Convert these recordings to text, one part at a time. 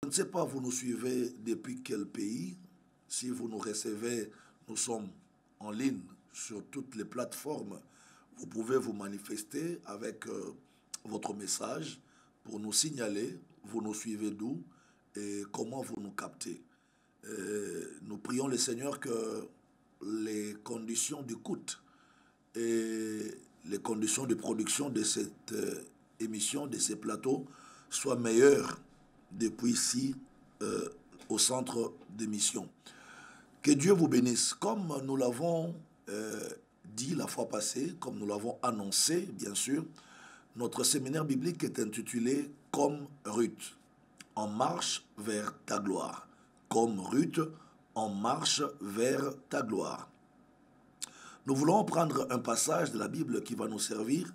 Je ne sais pas, vous nous suivez depuis quel pays. Si vous nous recevez, nous sommes en ligne sur toutes les plateformes. Vous pouvez vous manifester avec votre message pour nous signaler, vous nous suivez d'où et comment vous nous captez. Nous prions le Seigneur que les conditions d'écoute et les conditions de production de cette émission, de ces plateaux, soient meilleures depuis ici au centre d'émission. Que Dieu vous bénisse. Comme nous l'avons dit la fois passée, comme nous l'avons annoncé, bien sûr, notre séminaire biblique est intitulé « Comme Ruth, en marche vers ta gloire ». Comme Ruth, en marche vers ta gloire. Nous voulons prendre un passage de la Bible qui va nous servir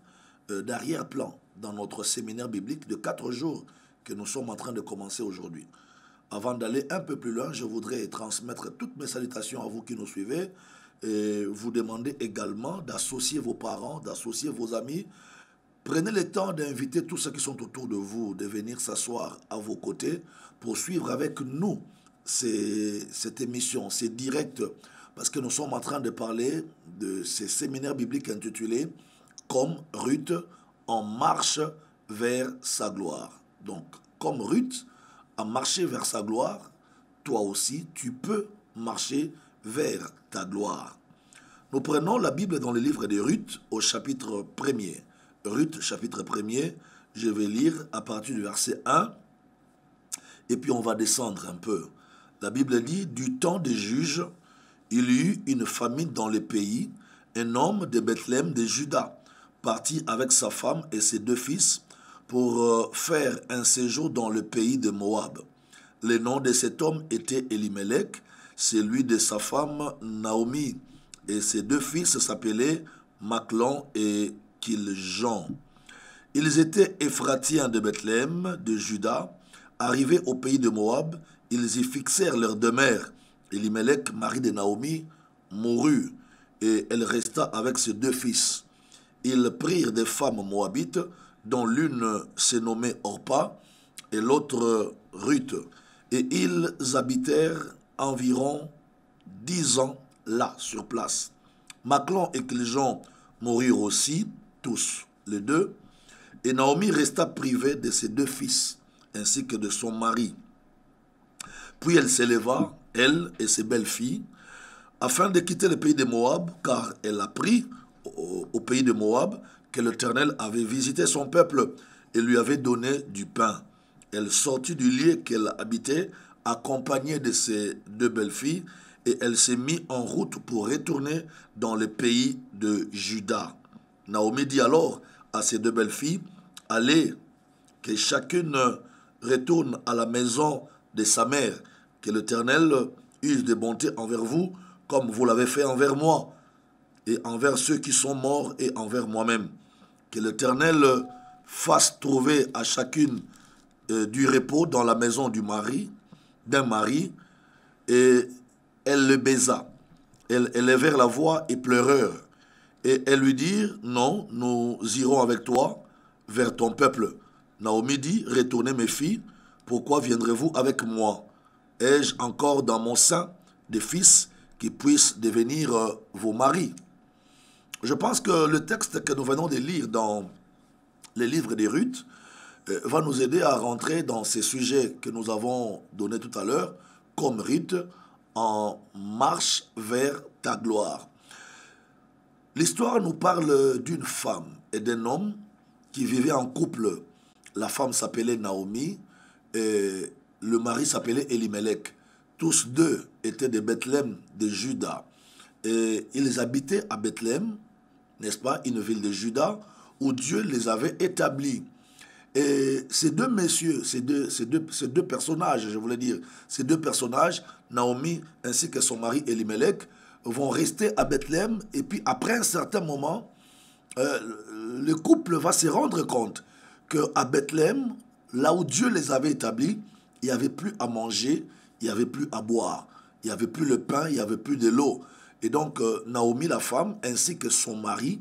d'arrière-plan dans notre séminaire biblique de 4 jours que nous sommes en train de commencer aujourd'hui. Avant d'aller un peu plus loin, je voudrais transmettre toutes mes salutations à vous qui nous suivez et vous demander également d'associer vos parents, d'associer vos amis. Prenez le temps d'inviter tous ceux qui sont autour de vous, de venir s'asseoir à vos côtés pour suivre avec nous cette émission. C'est direct parce que nous sommes en train de parler de ces séminaires bibliques intitulés « Comme Ruth, en marche vers sa gloire ». Donc, comme Ruth a marché vers sa gloire, toi aussi, tu peux marcher vers ta gloire. Nous prenons la Bible dans le livre de Ruth au chapitre 1er. Ruth, chapitre 1er, je vais lire à partir du verset 1 et puis on va descendre un peu. La Bible dit, du temps des juges, il y eut une famine dans le pays. Un homme de Bethléem de Juda partit avec sa femme et ses 2 fils pour faire un séjour dans le pays de Moab. Le nom de cet homme était Elimelech, celui de sa femme Naomi, et ses 2 fils s'appelaient Machlon et Kiljon. Ils étaient Éphratiens de Bethléem, de Juda. Arrivés au pays de Moab, ils y fixèrent leur demeure. Elimelech, mari de Naomi, mourut, et elle resta avec ses 2 fils. Ils prirent des femmes moabites, dont l'une se nommait Orpa et l'autre Ruth. Et ils habitèrent environ 10 ans là, sur place. Machlon et Kiljon moururent aussi, tous les 2, et Naomi resta privée de ses 2 fils, ainsi que de son mari. Puis elle s'éleva, elle et ses belles-filles, afin de quitter le pays de Moab, car elle apprit au pays de Moab que l'Éternel avait visité son peuple et lui avait donné du pain. Elle sortit du lieu qu'elle habitait, accompagnée de ses 2 belles-filles, et elle s'est mise en route pour retourner dans le pays de Juda. Naomi dit alors à ses 2 belles-filles, « Allez, que chacune retourne à la maison de sa mère, que l'Éternel use de bonté envers vous, comme vous l'avez fait envers moi, et envers ceux qui sont morts et envers moi-même. Que l'Éternel fasse trouver à chacune du repos dans la maison d'un mari. » Et elle le baisa. Elle élevèrent la voix et pleurèrent. Et elles lui dirent, « Non, nous irons avec toi vers ton peuple. » Naomi dit, « Retournez mes filles, pourquoi viendrez-vous avec moi? Ai-je encore dans mon sein des fils qui puissent devenir vos maris? » Je pense que le texte que nous venons de lire dans les livres de Ruth va nous aider à rentrer dans ces sujets que nous avons donnés tout à l'heure, comme Ruth, en marche vers ta gloire. L'histoire nous parle d'une femme et d'un homme qui vivaient en couple. La femme s'appelait Naomi et le mari s'appelait Elimelech. Tous 2 étaient de Bethléem, de Juda. Et ils habitaient à Bethléem, n'est-ce pas, une ville de Juda, où Dieu les avait établis. Et ces 2 messieurs, ces deux personnages, je voulais dire, ces 2 personnages, Naomi ainsi que son mari Elimelech, vont rester à Bethléem. Et puis après un certain moment, le couple va se rendre compte qu'à Bethléem, là où Dieu les avait établis, il n'y avait plus à manger, il n'y avait plus à boire, il n'y avait plus le pain, il n'y avait plus de l'eau. Et donc Naomi, la femme, ainsi que son mari,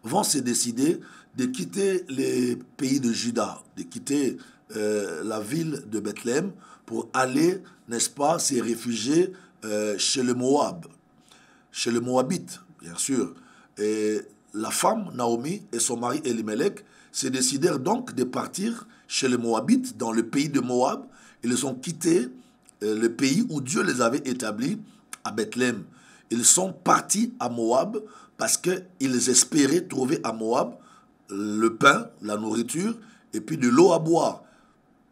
vont se décider de quitter les pays de Juda, de quitter la ville de Bethléem pour aller, n'est-ce pas, s'y réfugier chez le Moab, chez le Moabite, bien sûr. Et la femme, Naomi, et son mari, Elimelech, se décidèrent donc de partir chez les Moabites, dans le pays de Moab. Ils ont quitté le pays où Dieu les avait établis, à Bethléem. Ils sont partis à Moab parce qu'ils espéraient trouver à Moab le pain, la nourriture, et puis de l'eau à boire.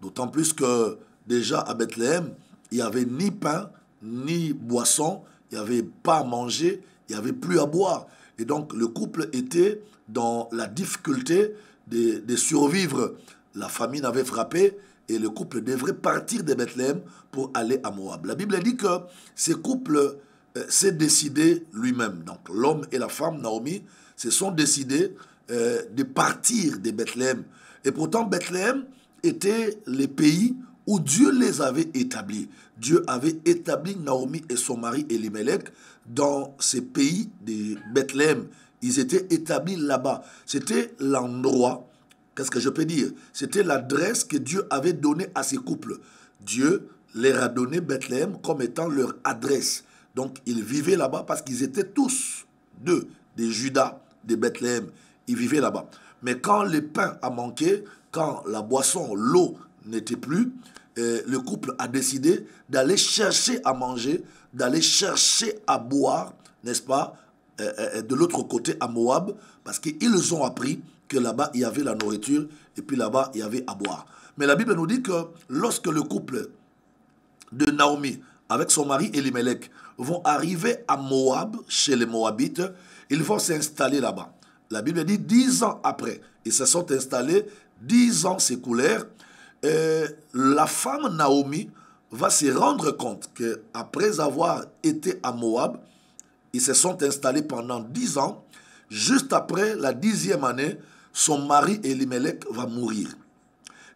D'autant plus que déjà à Bethléem, il n'y avait ni pain, ni boisson, il n'y avait pas à manger, il n'y avait plus à boire. Et donc le couple était dans la difficulté de survivre. La famine avait frappé et le couple devrait partir de Bethléem pour aller à Moab. La Bible dit que ce couple s'est décidé lui-même. Donc l'homme et la femme, Naomi, se sont décidés de partir de Bethléem. Et pourtant Bethléem était le pays où Dieu les avait établis. Dieu avait établi Naomi et son mari Elimelech dans ces pays de Bethléem. Ils étaient établis là-bas. C'était l'endroit, qu'est-ce que je peux dire? C'était l'adresse que Dieu avait donnée à ces couples. Dieu leur a donné Bethléem comme étant leur adresse. Donc ils vivaient là-bas parce qu'ils étaient tous des Judas, de Bethléem. Ils vivaient là-bas. Mais quand le pain a manqué, quand la boisson, l'eau n'était plus, le couple a décidé d'aller chercher à manger, d'aller chercher à boire, n'est-ce pas, de l'autre côté à Moab, parce qu'ils ont appris que là-bas, il y avait la nourriture, et puis là-bas, il y avait à boire. Mais la Bible nous dit que lorsque le couple de Naomi, avec son mari Elimelech, vont arriver à Moab, chez les Moabites, ils vont s'installer là-bas. La Bible dit 10 ans après, ils se sont installés, 10 ans s'écoulèrent, la femme Naomi va se rendre compte qu'après avoir été à Moab, ils se sont installés pendant 10 ans. Juste après la 10e année, son mari Elimelech va mourir.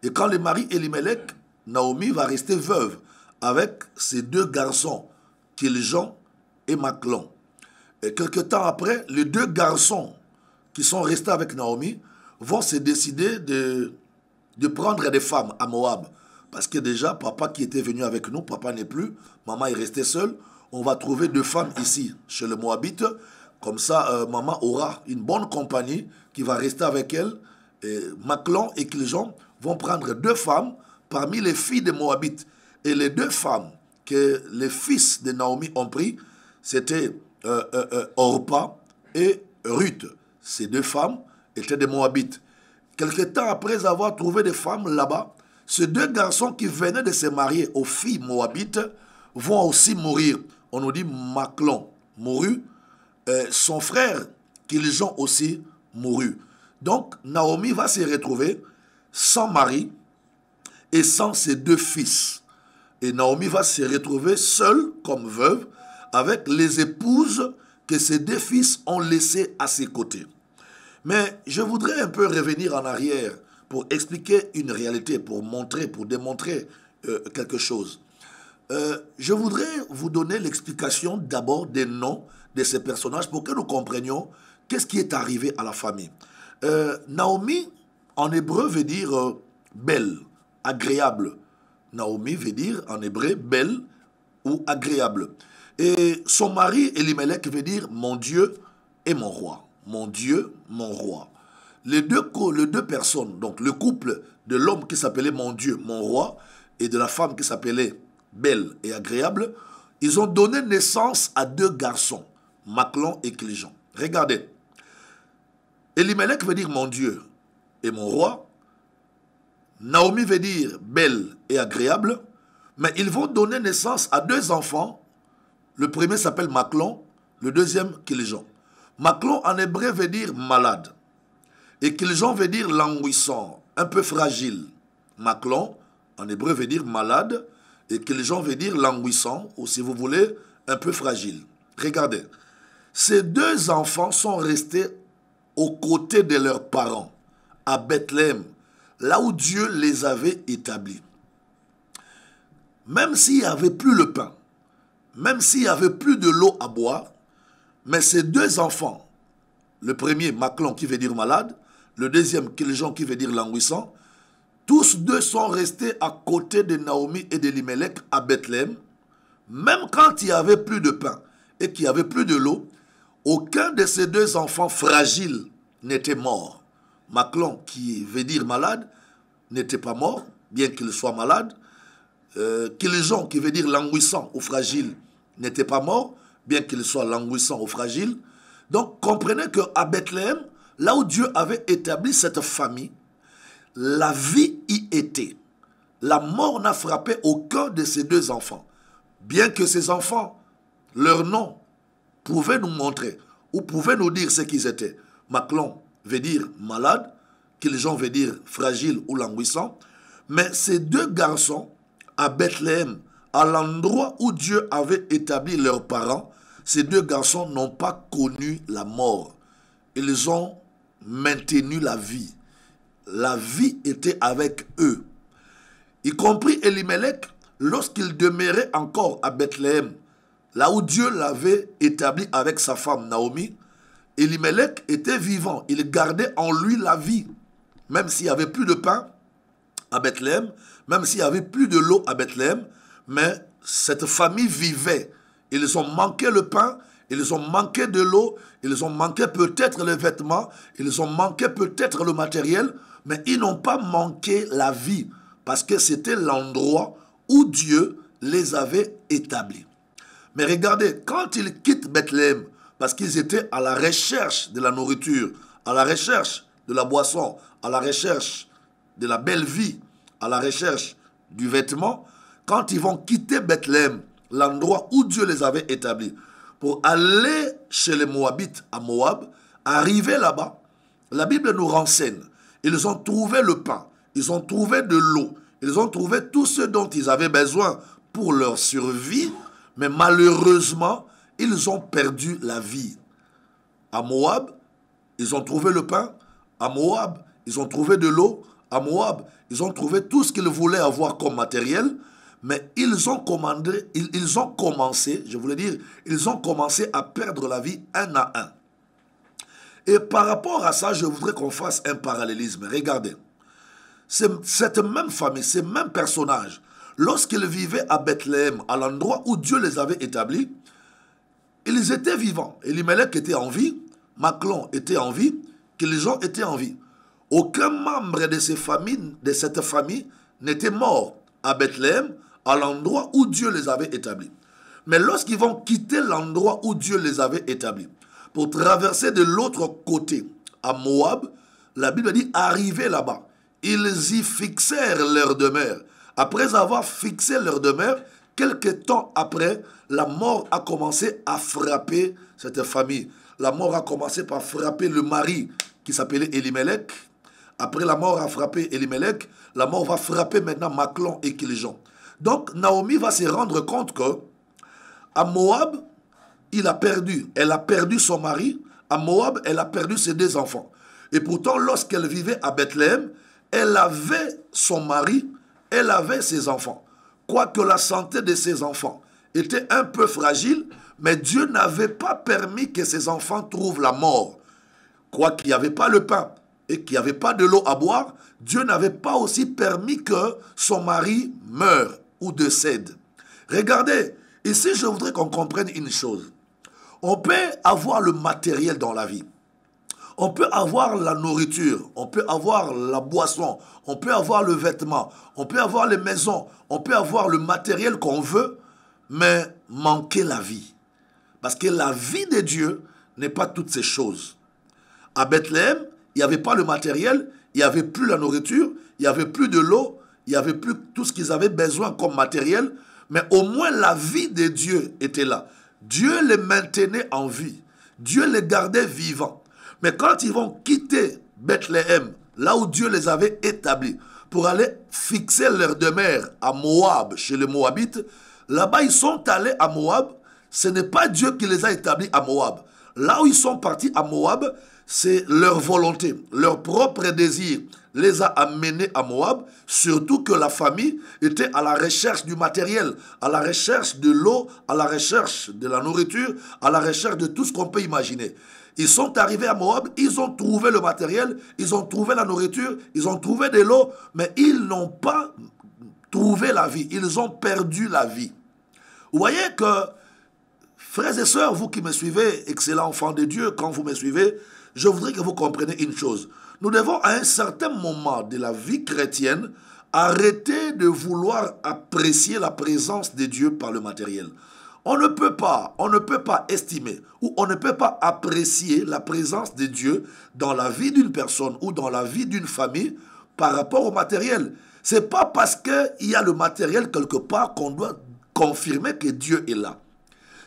Et quand le mari Elimelech, Naomi va rester veuve avec ses 2 garçons, Kiljon et Machlon. Et quelque temps après, les 2 garçons qui sont restés avec Naomi vont se décider de prendre des femmes à Moab. Parce que déjà, papa qui était venu avec nous, papa n'est plus, maman est restée seule. On va trouver 2 femmes ici, chez le Moabite. Comme ça, maman aura une bonne compagnie qui va rester avec elle. Et Machlon et Kiljon vont prendre 2 femmes parmi les filles de Moabite. Et les 2 femmes que les fils de Naomi ont pris, c'était Orpa et Ruth. Ces 2 femmes étaient des Moabites. Quelque temps après avoir trouvé des femmes là-bas, ces 2 garçons qui venaient de se marier aux filles moabites vont aussi mourir. On nous dit Machlon mourut, son frère Kiljon aussi mourut. Donc Naomi va se retrouver sans mari et sans ses 2 fils. Et Naomi va se retrouver seule comme veuve avec les épouses que ses 2 fils ont laissées à ses côtés. Mais je voudrais un peu revenir en arrière pour expliquer une réalité, pour montrer, pour démontrer quelque chose. Je voudrais vous donner l'explication d'abord des noms de ces personnages pour que nous comprenions qu'est-ce qui est arrivé à la famille. Naomi, en hébreu, veut dire belle, agréable. Naomi veut dire en hébreu belle ou agréable. Et son mari, Elimelech, veut dire mon Dieu et mon roi. Mon Dieu, mon roi. Les deux personnes, donc le couple de l'homme qui s'appelait mon Dieu, mon roi, et de la femme qui s'appelait belle et agréable, ils ont donné naissance à 2 garçons, Machlon et Kiljon. Regardez, Elimelech veut dire mon Dieu et mon roi, Naomi veut dire belle et agréable, mais ils vont donner naissance à 2 enfants. Le premier s'appelle Machlon, le deuxième Kiljon. Machlon en hébreu veut dire malade. Et Kiljon veut dire languissant, un peu fragile. Machlon en hébreu veut dire malade. Et Kiljon veut dire languissant, ou si vous voulez, un peu fragile. Regardez, ces 2 enfants sont restés aux côtés de leurs parents, à Bethléem, là où Dieu les avait établis. Même s'il n'y avait plus le pain, même s'il n'y avait plus de l'eau à boire, mais ces 2 enfants, le premier, Machlon, qui veut dire malade, le deuxième, Kiljon, qui veut dire languissant, tous deux sont restés à côté de Naomi et d'Elimelech à Bethléem. Même quand il n'y avait plus de pain et qu'il n'y avait plus de l'eau, aucun de ces deux enfants fragiles n'était mort. Maclon, qui veut dire malade, n'était pas mort, bien qu'il soit malade. Kiljon, qui veut dire languissant ou fragile, n'était pas mort, bien qu'il soit languissant ou fragile. Donc, comprenez qu'à Bethléem, là où Dieu avait établi cette famille, la vie y était. La mort n'a frappé aucun de ces deux enfants. Bien que ces enfants, leur nom pouvait nous montrer ou pouvait nous dire ce qu'ils étaient. Maclon veut dire malade, Kiljon veut dire fragile ou languissant. Mais ces deux garçons, à Bethléem, à l'endroit où Dieu avait établi leurs parents, ces deux garçons n'ont pas connu la mort. Ils ont maintenu la vie. La vie était avec eux. Y compris Elimelech, lorsqu'il demeurait encore à Bethléem, là où Dieu l'avait établi avec sa femme Naomi, Elimelech était vivant. Il gardait en lui la vie. Même s'il n'y avait plus de pain à Bethléem, même s'il n'y avait plus de l'eau à Bethléem, mais cette famille vivait. Ils ont manqué le pain, ils ont manqué de l'eau, ils ont manqué peut-être les vêtements, ils ont manqué peut-être le matériel, mais ils n'ont pas manqué la vie, parce que c'était l'endroit où Dieu les avait établis. Mais regardez, quand ils quittent Bethléem, parce qu'ils étaient à la recherche de la nourriture, à la recherche de la boisson, à la recherche de la belle vie, à la recherche du vêtement, quand ils vont quitter Bethléem, l'endroit où Dieu les avait établis, pour aller chez les Moabites à Moab, arriver là-bas, la Bible nous renseigne. Ils ont trouvé le pain, ils ont trouvé de l'eau, ils ont trouvé tout ce dont ils avaient besoin pour leur survie, mais malheureusement, ils ont perdu la vie. À Moab, ils ont trouvé le pain. À Moab, ils ont trouvé de l'eau. À Moab, ils ont trouvé tout ce qu'ils voulaient avoir comme matériel, mais ils ont commencé, je voulais dire, ils ont commencé à perdre la vie un à un. Et par rapport à ça, je voudrais qu'on fasse un parallélisme. Regardez, cette même famille, ces mêmes personnages, lorsqu'ils vivaient à Bethléem, à l'endroit où Dieu les avait établis, ils étaient vivants. Elimelech était en vie, Maclon était en vie, Kiljon était en vie. Aucun membre de cette famille n'était mort à Bethléem, à l'endroit où Dieu les avait établis. Mais lorsqu'ils vont quitter l'endroit où Dieu les avait établis, pour traverser de l'autre côté, à Moab, la Bible dit, arriver là-bas, ils y fixèrent leur demeure. Après avoir fixé leur demeure, quelque temps après, la mort a commencé à frapper cette famille. La mort a commencé par frapper le mari qui s'appelait Elimelech. Après la mort a frappé Elimelech, la mort va frapper maintenant Maclon et Kiljon. Donc Naomi va se rendre compte que à Moab, elle a perdu son mari. À Moab, elle a perdu ses deux enfants. Et pourtant, lorsqu'elle vivait à Bethléem, elle avait son mari, elle avait ses enfants. Quoique la santé de ses enfants était un peu fragile, mais Dieu n'avait pas permis que ses enfants trouvent la mort. Quoiqu'il n'y avait pas le pain et qu'il n'y avait pas de l'eau à boire, Dieu n'avait pas aussi permis que son mari meure ou décède. Regardez, ici je voudrais qu'on comprenne une chose. On peut avoir le matériel dans la vie. On peut avoir la nourriture, on peut avoir la boisson, on peut avoir le vêtement, on peut avoir les maisons, on peut avoir le matériel qu'on veut, mais manquer la vie. Parce que la vie de Dieu n'est pas toutes ces choses. À Bethléem, il n'y avait pas le matériel, il n'y avait plus la nourriture, il n'y avait plus de l'eau, il n'y avait plus tout ce qu'ils avaient besoin comme matériel, mais au moins la vie de Dieu était là. Dieu les maintenait en vie. Dieu les gardait vivants. Mais quand ils vont quitter Bethléem, là où Dieu les avait établis, pour aller fixer leur demeure à Moab, chez les Moabites, là-bas ils sont allés à Moab. Ce n'est pas Dieu qui les a établis à Moab. Là où ils sont partis à Moab, c'est leur volonté, leur propre désir les a amenés à Moab, surtout que la famille était à la recherche du matériel, à la recherche de l'eau, à la recherche de la nourriture, à la recherche de tout ce qu'on peut imaginer. Ils sont arrivés à Moab, ils ont trouvé le matériel, ils ont trouvé la nourriture, ils ont trouvé de l'eau, mais ils n'ont pas trouvé la vie. Ils ont perdu la vie. Vous voyez que, frères et sœurs, vous qui me suivez, excellents enfants de Dieu, quand vous me suivez, je voudrais que vous compreniez une chose. Nous devons, à un certain moment de la vie chrétienne, arrêter de vouloir apprécier la présence de Dieu par le matériel. On ne peut pas estimer ou on ne peut pas apprécier la présence de Dieu dans la vie d'une personne ou dans la vie d'une famille par rapport au matériel. Ce n'est pas parce qu'il y a le matériel quelque part qu'on doit confirmer que Dieu est là.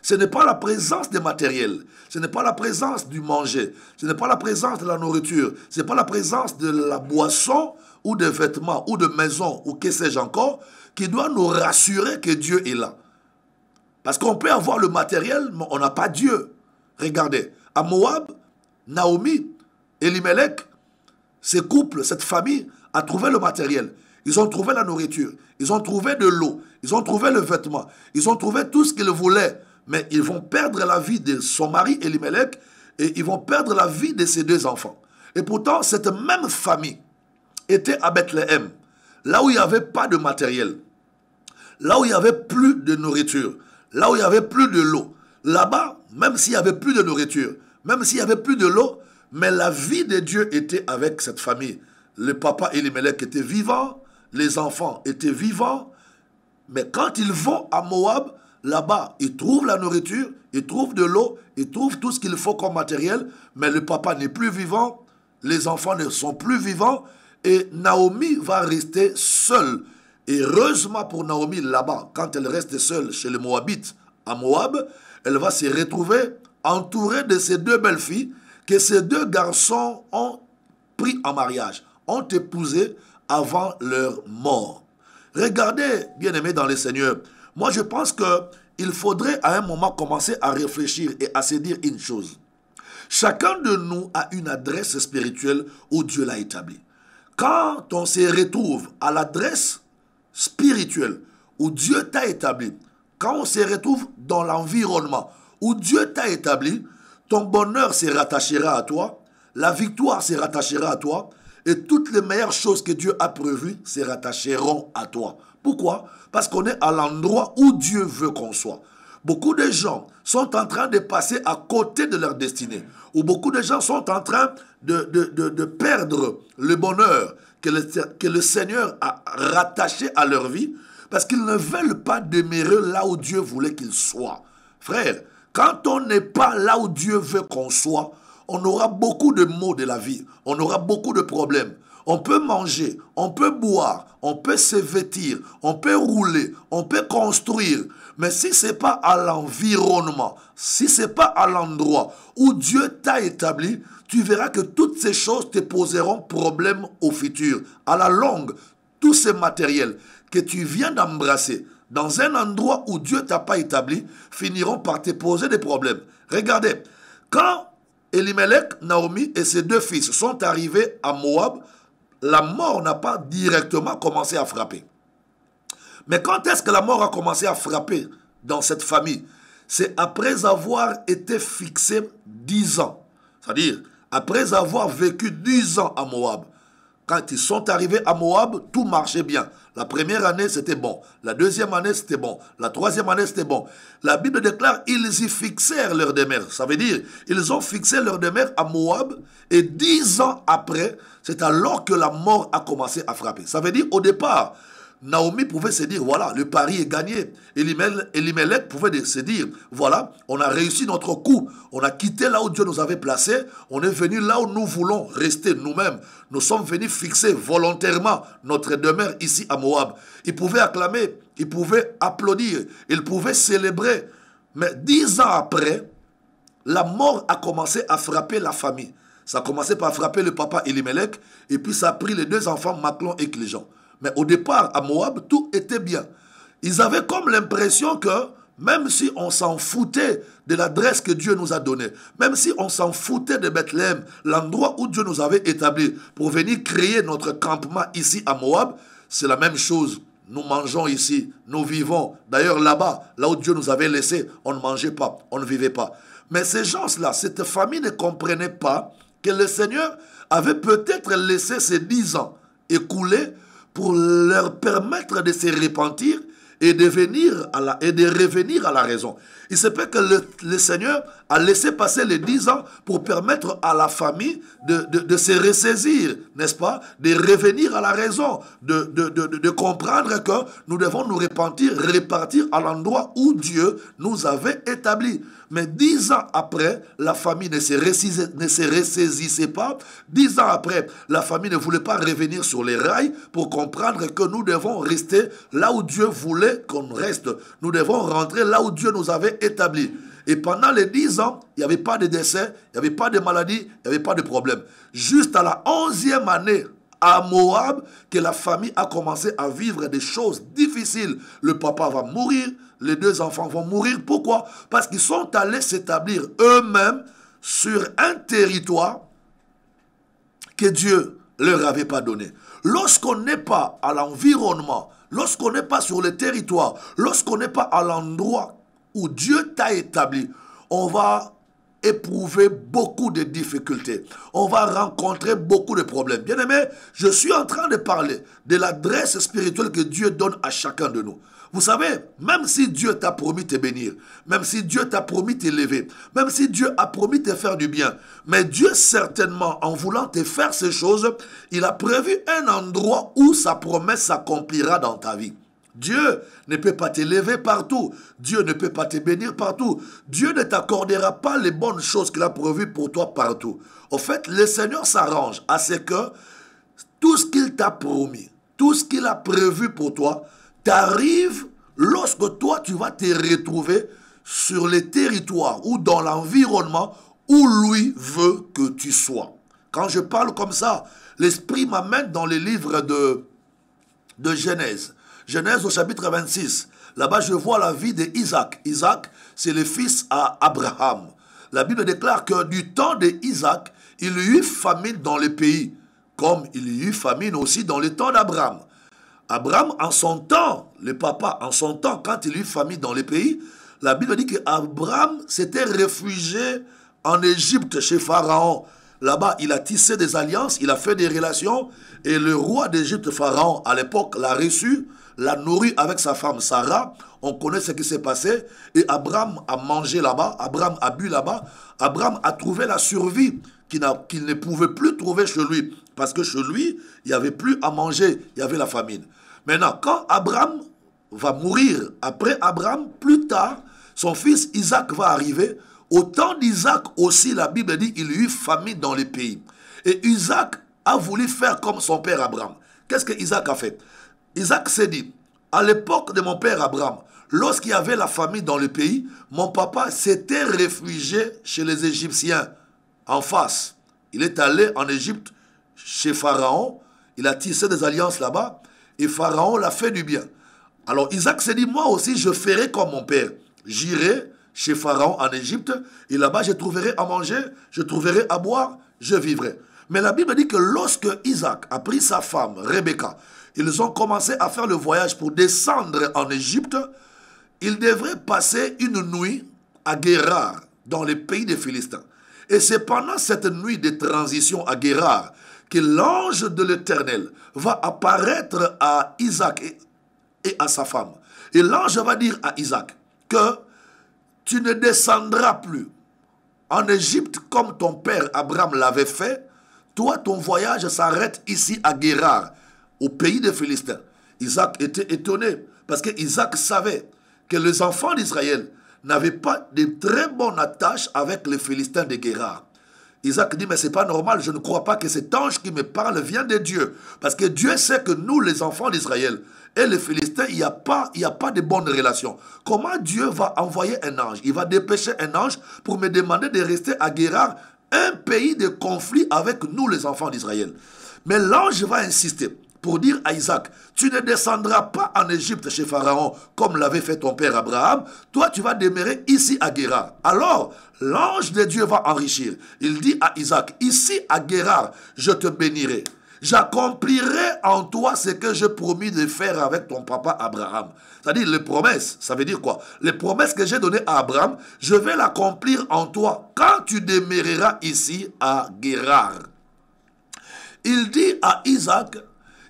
Ce n'est pas la présence des matériels, ce n'est pas la présence du manger, ce n'est pas la présence de la nourriture, ce n'est pas la présence de la boisson ou des vêtements ou de maison ou que sais-je encore qui doit nous rassurer que Dieu est là. Parce qu'on peut avoir le matériel, mais on n'a pas Dieu. Regardez, à Moab, Naomi, Elimelech, ces couples, cette famille a trouvé le matériel. Ils ont trouvé la nourriture, ils ont trouvé de l'eau, ils ont trouvé le vêtement, ils ont trouvé tout ce qu'ils voulaient. Mais ils vont perdre la vie de son mari Elimelech et ils vont perdre la vie de ses deux enfants. Et pourtant, cette même famille était à Bethléem, là où il n'y avait pas de matériel, là où il n'y avait plus de nourriture, là où il n'y avait plus de l'eau. Là-bas, même s'il n'y avait plus de nourriture, même s'il n'y avait plus de l'eau, mais la vie de Dieu était avec cette famille. Le papa Elimelech était vivant, les enfants étaient vivants, mais quand ils vont à Moab, là-bas, ils trouvent la nourriture, ils trouvent de l'eau, ils trouvent tout ce qu'il faut comme matériel, mais le papa n'est plus vivant, les enfants ne sont plus vivants, et Naomi va rester seule. Et heureusement pour Naomi, là-bas, quand elle reste seule chez les Moabites, à Moab, elle va se retrouver entourée de ces deux belles filles que ces deux garçons ont pris en mariage, ont épousé avant leur mort. Regardez, bien-aimés dans le Seigneur, moi je pense qu'il faudrait à un moment commencer à réfléchir et à se dire une chose. Chacun de nous a une adresse spirituelle où Dieu l'a établie. Quand on se retrouve à l'adresse spirituelle où Dieu t'a établi, quand on se retrouve dans l'environnement où Dieu t'a établi, ton bonheur se rattachera à toi, la victoire se rattachera à toi, et toutes les meilleures choses que Dieu a prévues se rattacheront à toi. Pourquoi? Parce qu'on est à l'endroit où Dieu veut qu'on soit. Beaucoup de gens sont en train de passer à côté de leur destinée, ou beaucoup de gens sont en train de perdre le bonheur que le Seigneur a rattaché à leur vie, parce qu'ils ne veulent pas demeurer là où Dieu voulait qu'ils soient. Frère, quand on n'est pas là où Dieu veut qu'on soit, on aura beaucoup de maux de la vie, on aura beaucoup de problèmes. On peut manger, on peut boire, on peut se vêtir, on peut rouler, on peut construire. Mais si ce n'est pas à l'environnement, si ce n'est pas à l'endroit où Dieu t'a établi, tu verras que toutes ces choses te poseront problème au futur. À la longue, tous ces matériels que tu viens d'embrasser dans un endroit où Dieu ne t'a pas établi finiront par te poser des problèmes. Regardez, quand Elimelech, Naomi et ses deux fils sont arrivés à Moab, la mort n'a pas directement commencé à frapper. Mais quand est-ce que la mort a commencé à frapper dans cette famille? C'est après avoir été fixé 10 ans. C'est-à-dire, après avoir vécu 10 ans à Moab. Quand ils sont arrivés à Moab, tout marchait bien. La première année, c'était bon. La deuxième année, c'était bon. La troisième année, c'était bon. La Bible déclare, ils y fixèrent leur demeure. Ça veut dire, ils ont fixé leur demeure à Moab et 10 ans après, c'est alors que la mort a commencé à frapper. Ça veut dire, au départ, Naomi pouvait se dire, voilà, le pari est gagné. Elimelech pouvait se dire, voilà, on a réussi notre coup. On a quitté là où Dieu nous avait placés. On est venu là où nous voulons rester nous-mêmes. Nous sommes venus fixer volontairement notre demeure ici à Moab. Ils pouvaient acclamer, ils pouvaient applaudir, ils pouvaient célébrer. Mais 10 ans après, la mort a commencé à frapper la famille. Ça a commencé par frapper le papa Elimelech, et puis ça a pris les deux enfants Maclon et Cléjon. Mais au départ, à Moab, tout était bien. Ils avaient comme l'impression que, même si on s'en foutait de l'adresse que Dieu nous a donnée, même si on s'en foutait de Bethléem, l'endroit où Dieu nous avait établi pour venir créer notre campement ici à Moab, c'est la même chose. Nous mangeons ici, nous vivons. D'ailleurs, là-bas, là où Dieu nous avait laissés, on ne mangeait pas, on ne vivait pas. Mais ces gens-là, cette famille ne comprenait pas que le Seigneur avait peut-être laissé ces 10 ans écoulés pour leur permettre de se repentir et de revenir à la raison. Il se peut que le Seigneur a laissé passer les 10 ans pour permettre à la famille de se ressaisir, n'est-ce pas? De revenir à la raison, de comprendre que nous devons nous repartir à l'endroit où Dieu nous avait établis. Mais 10 ans après, la famille ne se ressaisissait pas. 10 ans après, la famille ne voulait pas revenir sur les rails pour comprendre que nous devons rester là où Dieu voulait qu'on reste. Nous devons rentrer là où Dieu nous avait établis. Et pendant les 10 ans, il n'y avait pas de décès, il n'y avait pas de maladie, il n'y avait pas de problème. Juste à la 11e année, à Moab, que la famille a commencé à vivre des choses difficiles. Le papa va mourir, les 2 enfants vont mourir. Pourquoi? Parce qu'ils sont allés s'établir eux-mêmes sur un territoire que Dieu leur avait pas donné. Lorsqu'on n'est pas à l'environnement, lorsqu'on n'est pas sur le territoire, lorsqu'on n'est pas à l'endroit où Dieu t'a établi, on va éprouver beaucoup de difficultés. On va rencontrer beaucoup de problèmes. Bien-aimés, je suis en train de parler de l'adresse spirituelle que Dieu donne à chacun de nous. Vous savez, même si Dieu t'a promis de te bénir, même si Dieu t'a promis de t'élever, même si Dieu a promis de te faire du bien, mais Dieu certainement, en voulant te faire ces choses, il a prévu un endroit où sa promesse s'accomplira dans ta vie. Dieu ne peut pas t'élever partout. Dieu ne peut pas te bénir partout. Dieu ne t'accordera pas les bonnes choses qu'il a prévues pour toi partout. En fait, le Seigneur s'arrange à ce que tout ce qu'il t'a promis, tout ce qu'il a prévu pour toi, t'arrive lorsque toi, tu vas te retrouver sur les territoires ou dans l'environnement où lui veut que tu sois. Quand je parle comme ça, l'Esprit m'amène dans les livres de Genèse. Genèse au chapitre 26. Là-bas, je vois la vie d'Isaac. Isaac, c'est le fils à Abraham. La Bible déclare que du temps d'Isaac, il y eut famine dans le pays, comme il y eut famine aussi dans le temps d'Abraham. Abraham, en son temps, le papa, en son temps, quand il y eut famine dans le pays, la Bible dit qu'Abraham s'était réfugié en Égypte chez Pharaon. Là-bas, il a tissé des alliances, il a fait des relations, et le roi d'Égypte, Pharaon, à l'époque, l'a reçu, l'a nourri avec sa femme Sarah. On connaît ce qui s'est passé. Et Abraham a mangé là-bas, Abraham a bu là-bas, Abraham a trouvé la survie qu'il ne pouvait plus trouver chez lui. Parce que chez lui, il n'y avait plus à manger, il y avait la famine. Maintenant, quand Abraham va mourir, après Abraham, plus tard, son fils Isaac va arriver. Au temps d'Isaac aussi, la Bible dit qu'il y eut famine dans les pays. Et Isaac a voulu faire comme son père Abraham. Qu'est-ce que Isaac a fait? Isaac s'est dit, à l'époque de mon père Abraham, lorsqu'il y avait la famine dans le pays, mon papa s'était réfugié chez les Égyptiens en face. Il est allé en Égypte chez Pharaon, il a tissé des alliances là-bas, et Pharaon l'a fait du bien. Alors Isaac s'est dit, moi aussi je ferai comme mon père. J'irai chez Pharaon en Égypte, et là-bas je trouverai à manger, je trouverai à boire, je vivrai. Mais la Bible dit que lorsque Isaac a pris sa femme, Rebecca, ils ont commencé à faire le voyage pour descendre en Égypte, ils devraient passer une nuit à Guérar, dans le pays des Philistins. Et c'est pendant cette nuit de transition à Guérar que l'ange de l'Éternel va apparaître à Isaac et à sa femme. Et l'ange va dire à Isaac que tu ne descendras plus en Égypte comme ton père Abraham l'avait fait. Toi, ton voyage s'arrête ici à Guérar, au pays des Philistins. Isaac était étonné parce que Isaac savait que les enfants d'Israël n'avaient pas de très bonnes attaches avec les Philistins de Guérar. Isaac dit, mais ce n'est pas normal, je ne crois pas que cet ange qui me parle vient de Dieu. Parce que Dieu sait que nous, les enfants d'Israël, et les Philistins, il n'y a pas de bonnes relations. Comment Dieu va envoyer un ange? Il va dépêcher un ange pour me demander de rester à Guérar, un pays de conflit avec nous, les enfants d'Israël. Mais l'ange va insister pour dire à Isaac, tu ne descendras pas en Égypte chez Pharaon comme l'avait fait ton père Abraham, toi tu vas demeurer ici à Guérar. Alors, l'ange de Dieu va enrichir. Il dit à Isaac, ici à Guérar, je te bénirai. J'accomplirai en toi ce que j'ai promis de faire avec ton papa Abraham. C'est-à-dire les promesses, ça veut dire quoi? Les promesses que j'ai données à Abraham, je vais l'accomplir en toi quand tu demeureras ici à Guérar. Il dit à Isaac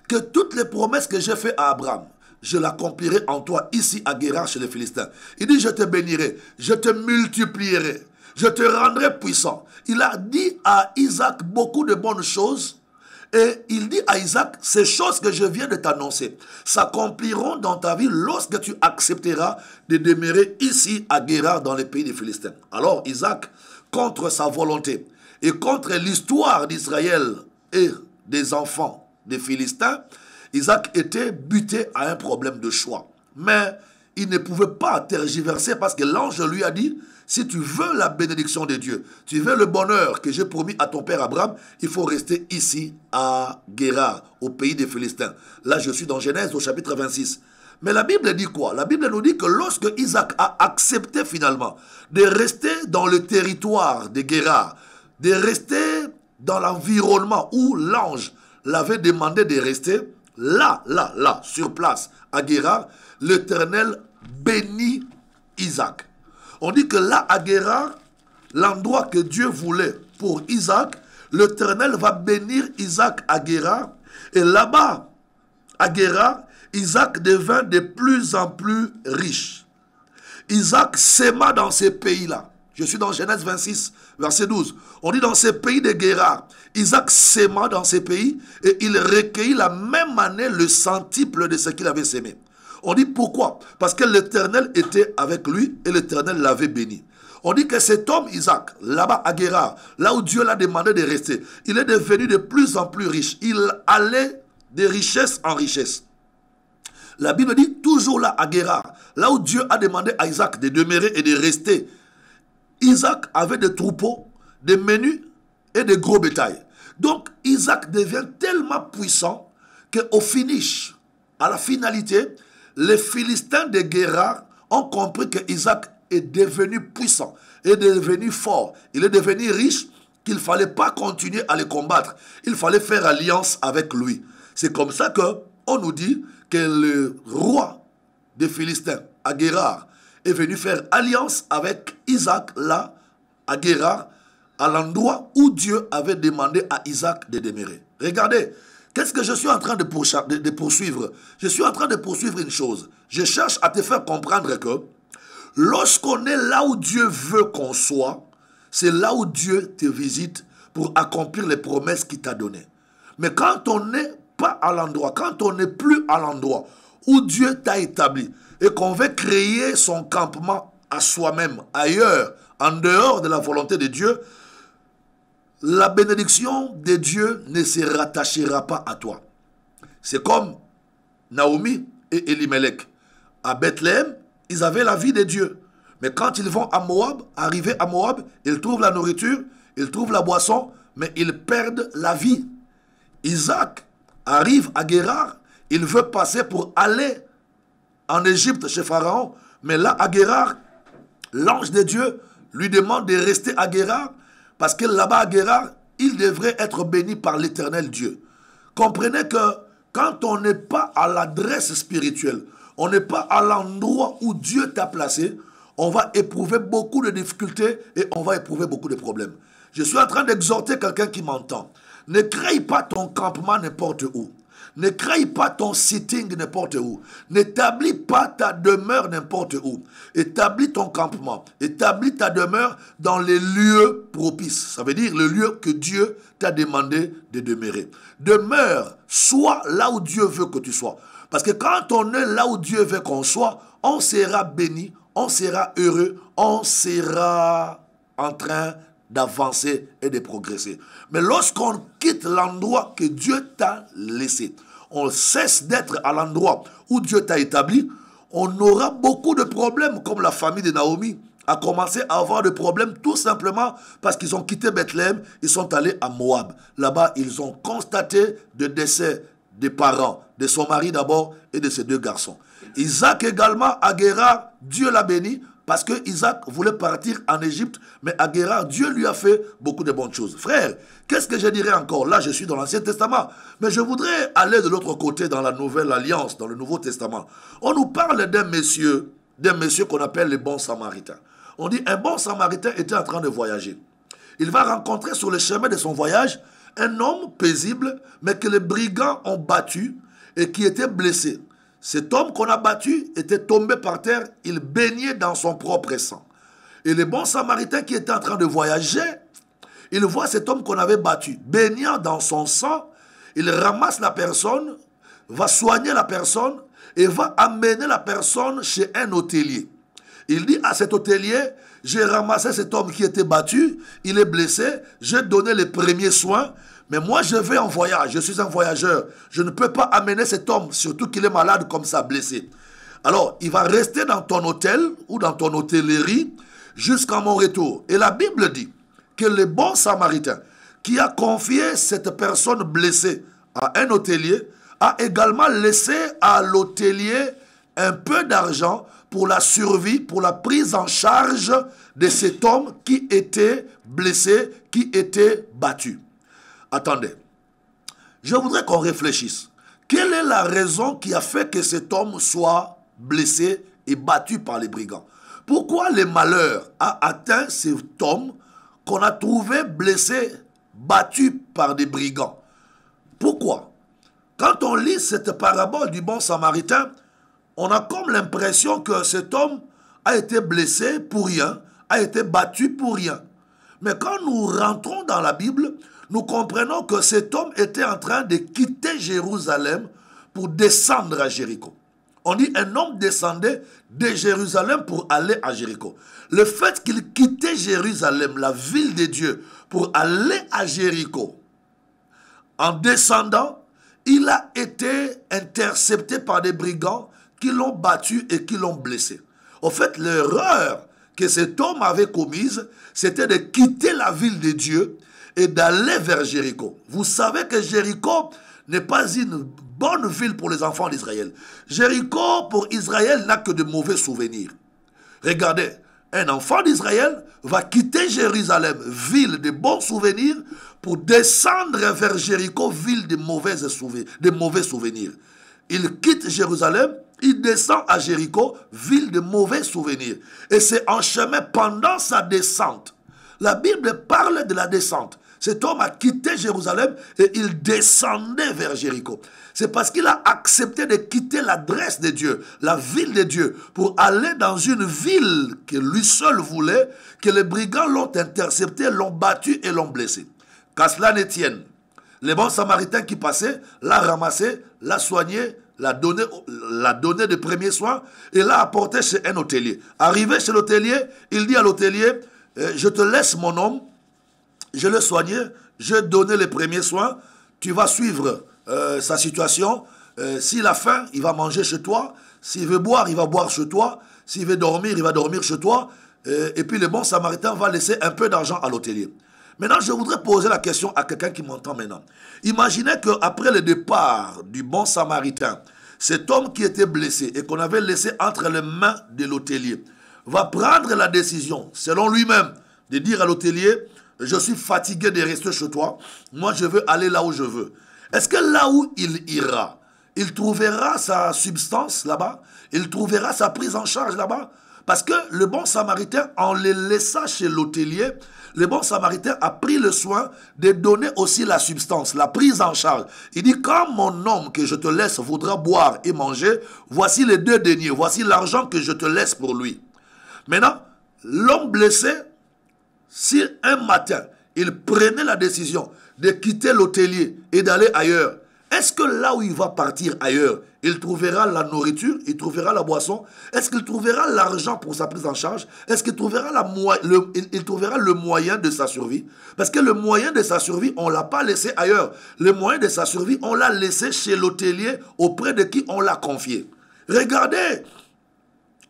que toutes les promesses que j'ai faites à Abraham, je l'accomplirai en toi ici à Guérar chez les Philistins. Il dit, je te bénirai, je te multiplierai, je te rendrai puissant. Il a dit à Isaac beaucoup de bonnes choses. Et il dit à Isaac, ces choses que je viens de t'annoncer s'accompliront dans ta vie lorsque tu accepteras de demeurer ici à Guérar dans les pays des Philistins. Alors Isaac, contre sa volonté et contre l'histoire d'Israël et des enfants des Philistins, Isaac était buté à un problème de choix. Mais il ne pouvait pas tergiverser parce que l'ange lui a dit, si tu veux la bénédiction de Dieu, tu veux le bonheur que j'ai promis à ton père Abraham, il faut rester ici à Guérar, au pays des Philistins. Là, je suis dans Genèse au chapitre 26. Mais la Bible dit quoi? La Bible nous dit que lorsque Isaac a accepté finalement de rester dans le territoire de Guérar, de rester dans l'environnement où l'ange l'avait demandé de rester, là, sur place, à Guérar, l'Éternel bénit Isaac. On dit que là, à Guérar, l'endroit que Dieu voulait pour Isaac, l'Éternel va bénir Isaac à Guérar. Et là-bas, à Guérar, Isaac devint de plus en plus riche. Isaac sema dans ces pays-là. Je suis dans Genèse 26, verset 12. On dit dans ces pays de Guérar, Isaac sema dans ces pays et il recueillit la même année le centuple de ce qu'il avait sémé. On dit pourquoi? Parce que l'Éternel était avec lui et l'Éternel l'avait béni. On dit que cet homme Isaac, là-bas à Guérar, là où Dieu l'a demandé de rester, il est devenu de plus en plus riche. Il allait de richesse en richesse. La Bible dit toujours là à Guérar, là où Dieu a demandé à Isaac de demeurer et de rester. Isaac avait des troupeaux, des menus et des gros bétails. Donc Isaac devient tellement puissant qu'au finish, à la finalité, les Philistins de Guérar ont compris que Isaac est devenu puissant, est devenu fort, il est devenu riche, qu'il ne fallait pas continuer à les combattre. Il fallait faire alliance avec lui. C'est comme ça qu'on nous dit que le roi des Philistins à Guérar est venu faire alliance avec Isaac là, à Guérar, à l'endroit où Dieu avait demandé à Isaac de demeurer. Regardez, qu'est-ce que je suis en train de poursuivre? Je suis en train de poursuivre une chose. Je cherche à te faire comprendre que lorsqu'on est là où Dieu veut qu'on soit, c'est là où Dieu te visite pour accomplir les promesses qu'il t'a données. Mais quand on n'est pas à l'endroit, quand on n'est plus à l'endroit où Dieu t'a établi et qu'on veut créer son campement à soi-même, ailleurs, en dehors de la volonté de Dieu, la bénédiction de Dieu ne se rattachera pas à toi. C'est comme Naomi et Elimelech. À Bethléem, ils avaient la vie de Dieu. Mais quand ils vont à Moab, arrivés à Moab, ils trouvent la nourriture, ils trouvent la boisson, mais ils perdent la vie. Isaac arrive à Guérar, il veut passer pour aller en Égypte chez Pharaon, mais là à Guérar, l'ange de Dieu lui demande de rester à Guérar, parce que là-bas à Guérar, il devrait être béni par l'Éternel Dieu. Comprenez que quand on n'est pas à l'adresse spirituelle, on n'est pas à l'endroit où Dieu t'a placé, on va éprouver beaucoup de difficultés et on va éprouver beaucoup de problèmes. Je suis en train d'exhorter quelqu'un qui m'entend. Ne crée pas ton campement n'importe où. Ne crée pas ton sitting n'importe où. N'établis pas ta demeure n'importe où. Établis ton campement. Établis ta demeure dans les lieux propices. Ça veut dire le lieu que Dieu t'a demandé de demeurer. Demeure, sois là où Dieu veut que tu sois. Parce que quand on est là où Dieu veut qu'on soit, on sera béni, on sera heureux, on sera en train d'avancer et de progresser. Mais lorsqu'on quitte l'endroit que Dieu t'a laissé, on cesse d'être à l'endroit où Dieu t'a établi, on aura beaucoup de problèmes, comme la famille de Naomi a commencé à avoir des problèmes tout simplement parce qu'ils ont quitté Bethléem, ils sont allés à Moab. Là-bas, ils ont constaté le décès des parents, de son mari d'abord et de ses deux garçons. Isaac également à Guérar, Dieu l'a béni. parce que Isaac voulait partir en Égypte, mais à Guérar, Dieu lui a fait beaucoup de bonnes choses. Frère, qu'est-ce que je dirais encore? Là, je suis dans l'Ancien Testament, mais je voudrais aller de l'autre côté dans la Nouvelle Alliance, dans le Nouveau Testament. On nous parle d'un monsieur qu'on appelle les bons samaritains. On dit un bon samaritain était en train de voyager. Il va rencontrer sur le chemin de son voyage un homme paisible, mais que les brigands ont battu et qui était blessé. Cet homme qu'on a battu était tombé par terre, il baignait dans son propre sang. Et le bon samaritain qui était en train de voyager, il voit cet homme qu'on avait battu, baignant dans son sang, il ramasse la personne, va soigner la personne et va amener la personne chez un hôtelier. Il dit à cet hôtelier, j'ai ramassé cet homme qui était battu, il est blessé, j'ai donné les premiers soins, mais moi je vais en voyage, je suis un voyageur. Je ne peux pas amener cet homme, surtout qu'il est malade comme ça, blessé. Alors, il va rester dans ton hôtel ou dans ton hôtellerie jusqu'à mon retour. Et la Bible dit que le bon samaritain qui a confié cette personne blessée à un hôtelier a également laissé à l'hôtelier un peu d'argent pour la survie, pour la prise en charge de cet homme qui était blessé, qui était battu. Attendez, je voudrais qu'on réfléchisse. Quelle est la raison qui a fait que cet homme soit blessé et battu par les brigands? Pourquoi le malheur a atteint cet homme qu'on a trouvé blessé, battu par des brigands? Pourquoi? Quand on lit cette parabole du bon samaritain, on a comme l'impression que cet homme a été blessé pour rien, a été battu pour rien. Mais quand nous rentrons dans la Bible, nous comprenons que cet homme était en train de quitter Jérusalem pour descendre à Jéricho. On dit un homme descendait de Jérusalem pour aller à Jéricho. Le fait qu'il quittait Jérusalem, la ville de Dieu, pour aller à Jéricho, en descendant, il a été intercepté par des brigands qui l'ont battu et qui l'ont blessé. Au fait, l'erreur que cet homme avait commise, c'était de quitter la ville de Dieu et d'aller vers Jéricho. Vous savez que Jéricho n'est pas une bonne ville pour les enfants d'Israël. Jéricho, pour Israël, n'a que de mauvais souvenirs. Regardez, un enfant d'Israël va quitter Jérusalem, ville de bons souvenirs, pour descendre vers Jéricho, ville de mauvais souvenirs. Il quitte Jérusalem, il descend à Jéricho, ville de mauvais souvenirs. Et c'est en chemin pendant sa descente. La Bible parle de la descente. Cet homme a quitté Jérusalem et il descendait vers Jéricho. C'est parce qu'il a accepté de quitter l'adresse de Dieu, la ville de Dieu, pour aller dans une ville que lui seul voulait, que les brigands l'ont intercepté, l'ont battu et l'ont blessé. Qu'à cela ne tienne, le bon samaritain qui passait l'a ramassé, l'a soigné, l'a donné de premiers soins et l'a apporté chez un hôtelier. Arrivé chez l'hôtelier, il dit à l'hôtelier, je te laisse mon homme, je l'ai soigné, j'ai donné les premiers soins, tu vas suivre sa situation. S'il a faim, il va manger chez toi. S'il veut boire, il va boire chez toi. S'il veut dormir, il va dormir chez toi. Et puis le bon samaritain va laisser un peu d'argent à l'hôtelier. Maintenant, je voudrais poser la question à quelqu'un qui m'entend maintenant. Imaginez qu'après le départ du bon samaritain, cet homme qui était blessé et qu'on avait laissé entre les mains de l'hôtelier va prendre la décision, selon lui-même, de dire à l'hôtelier, je suis fatigué de rester chez toi, moi je veux aller là où je veux. Est-ce que là où il ira, il trouvera sa substance là-bas? Il trouvera sa prise en charge là-bas? Parce que le bon samaritain, en les laissant chez l'hôtelier, le bon samaritain a pris le soin de donner aussi la substance, la prise en charge. Il dit, quand mon homme que je te laisse voudra boire et manger, voici les 2 deniers, voici l'argent que je te laisse pour lui. Maintenant, l'homme blessé, si un matin, il prenait la décision de quitter l'hôtelier et d'aller ailleurs, est-ce que là où il va partir ailleurs, il trouvera la nourriture, il trouvera la boisson? Est-ce qu'il trouvera l'argent pour sa prise en charge? Est-ce qu'il trouvera il trouvera le moyen de sa survie? Parce que le moyen de sa survie, on ne l'a pas laissé ailleurs. Le moyen de sa survie, on l'a laissé chez l'hôtelier auprès de qui on l'a confié. Regardez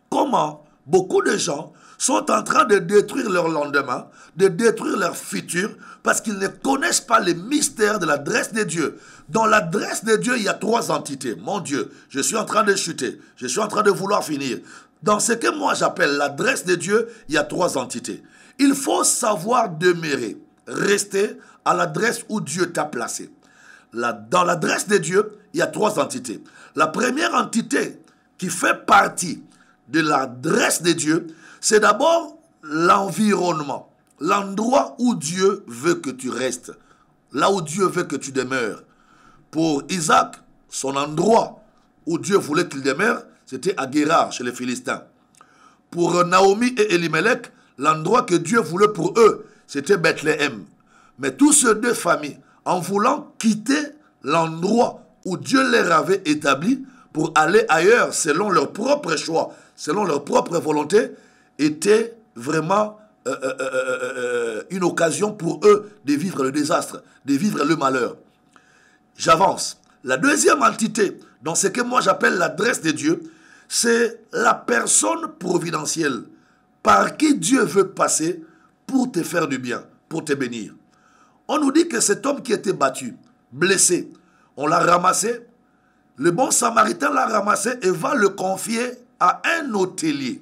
comment beaucoup de gens sont en train de détruire leur lendemain, de détruire leur futur, parce qu'ils ne connaissent pas les mystères de l'adresse de Dieu. Dans l'adresse de Dieu, il y a 3 entités. Mon Dieu, je suis en train de chuter. Je suis en train de vouloir finir. Dans ce que moi j'appelle l'adresse de Dieu, il y a 3 entités. Il faut savoir demeurer, rester à l'adresse où Dieu t'a placé. Dans l'adresse de Dieu, il y a 3 entités. La première entité qui fait partie de l'adresse de Dieu, c'est d'abord l'environnement, l'endroit où Dieu veut que tu restes, là où Dieu veut que tu demeures. Pour Isaac, son endroit où Dieu voulait qu'il demeure, c'était à Guérar, chez les Philistins. Pour Naomi et Elimelech, l'endroit que Dieu voulait pour eux, c'était Bethléem. Mais tous ces 2 familles, en voulant quitter l'endroit où Dieu les avait établis pour aller ailleurs selon leur propre choix, selon leur propre volonté, était vraiment une occasion pour eux de vivre le désastre, de vivre le malheur. J'avance. La deuxième entité, dans ce que moi j'appelle l'adresse de Dieu, c'est la personne providentielle par qui Dieu veut passer pour te faire du bien, pour te bénir. On nous dit que cet homme qui était battu, blessé, on l'a ramassé, le bon samaritain l'a ramassé et va le confier à un hôtelier.